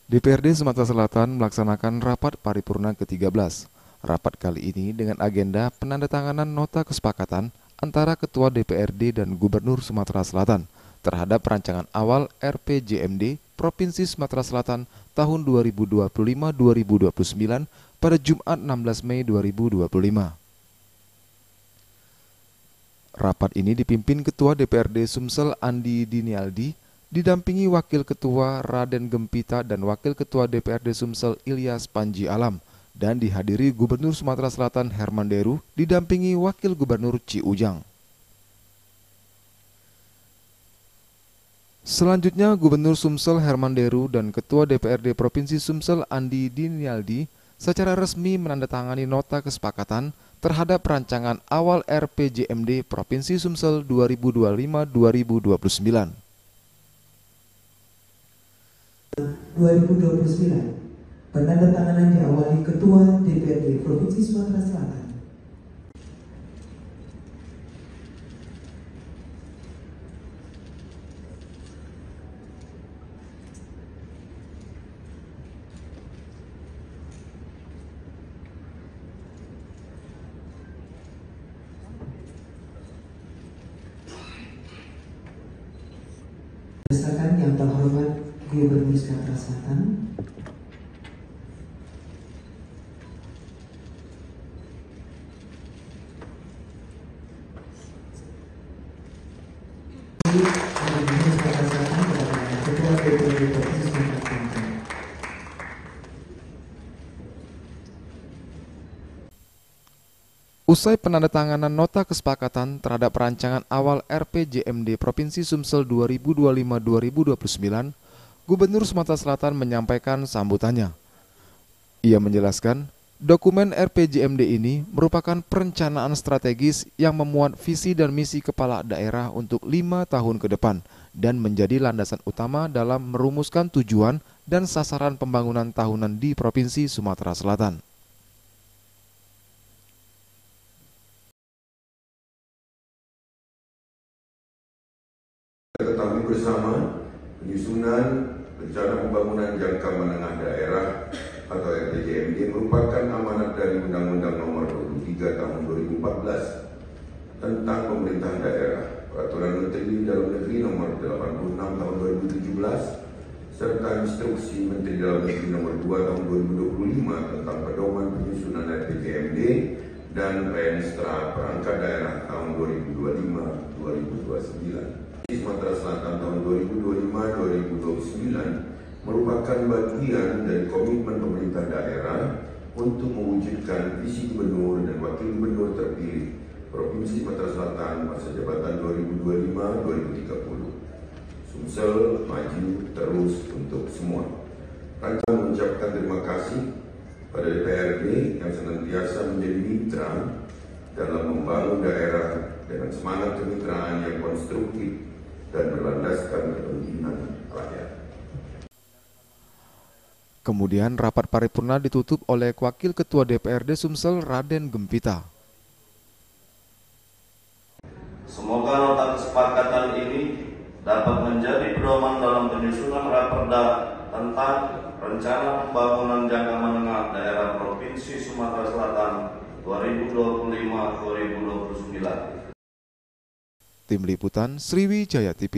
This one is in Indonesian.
DPRD Sumatera Selatan melaksanakan rapat paripurna ke-13. Rapat kali ini dengan agenda penandatanganan nota kesepakatan antara Ketua DPRD dan Gubernur Sumatera Selatan terhadap rancangan awal RPJMD Provinsi Sumatera Selatan tahun 2025-2029 pada Jumat 16 Mei 2025. Rapat ini dipimpin Ketua DPRD Sumsel Andi Dinialdi, didampingi Wakil Ketua Raden Gempita dan Wakil Ketua DPRD Sumsel Ilyas Panji Alam, dan dihadiri Gubernur Sumatera Selatan Herman Deru didampingi Wakil Gubernur Ci Ujang. Selanjutnya Gubernur Sumsel Herman Deru dan Ketua DPRD Provinsi Sumsel Andi Dinialdi secara resmi menandatangani nota kesepakatan terhadap rancangan awal RPJMD Provinsi Sumsel 2025-2029. 2029, penandatanganan diawali Ketua DPRD Provinsi Sumatera Selatan. Berdasarkan yang terhormat Gubernur Sumatera Selatan, Ketua DPRD Provinsi Sumatera Selatan. Usai penandatanganan nota kesepakatan terhadap rancangan awal RPJMD Provinsi Sumsel 2025-2029, Gubernur Sumatera Selatan menyampaikan sambutannya. Ia menjelaskan, dokumen RPJMD ini merupakan perencanaan strategis yang memuat visi dan misi kepala daerah untuk 5 tahun ke depan dan menjadi landasan utama dalam merumuskan tujuan dan sasaran pembangunan tahunan di Provinsi Sumatera Selatan. Ketahui bersama, penyusunan rencana pembangunan jangka menengah daerah atau RPJMD merupakan amanat dari Undang-Undang Nomor 23 Tahun 2014 tentang pemerintahan daerah, Peraturan Menteri Dalam Negeri Nomor 86 Tahun 2017, serta Instruksi Menteri Dalam Negeri Nomor 2 Tahun 2025 tentang pedoman penyusunan RPJMD dan Renstra Perangkat Daerah tahun 2025-2029. Sumatera Selatan tahun 2025-2029 merupakan bagian dari komitmen pemerintah daerah untuk mewujudkan visi gubernur dan wakil gubernur terpilih Provinsi Sumatera Selatan masa jabatan 2025-2030. Sumsel maju terus untuk semua. Kami mengucapkan terima kasih pada DPRD yang senantiasa menjadi mitra dalam membangun daerah dengan semangat kemitraan yang konstruktif dan berlandaskan kepentingan rakyat. Kemudian rapat paripurna ditutup oleh Wakil Ketua DPRD Sumsel Raden Gempita. Semoga nota kesepakatan ini dapat menjadi pedoman dalam penyusunan raperda tentang rencana pembangunan jangka menengah daerah Provinsi Sumatera Selatan 2025-2029. Tim Liputan Sriwijaya TV.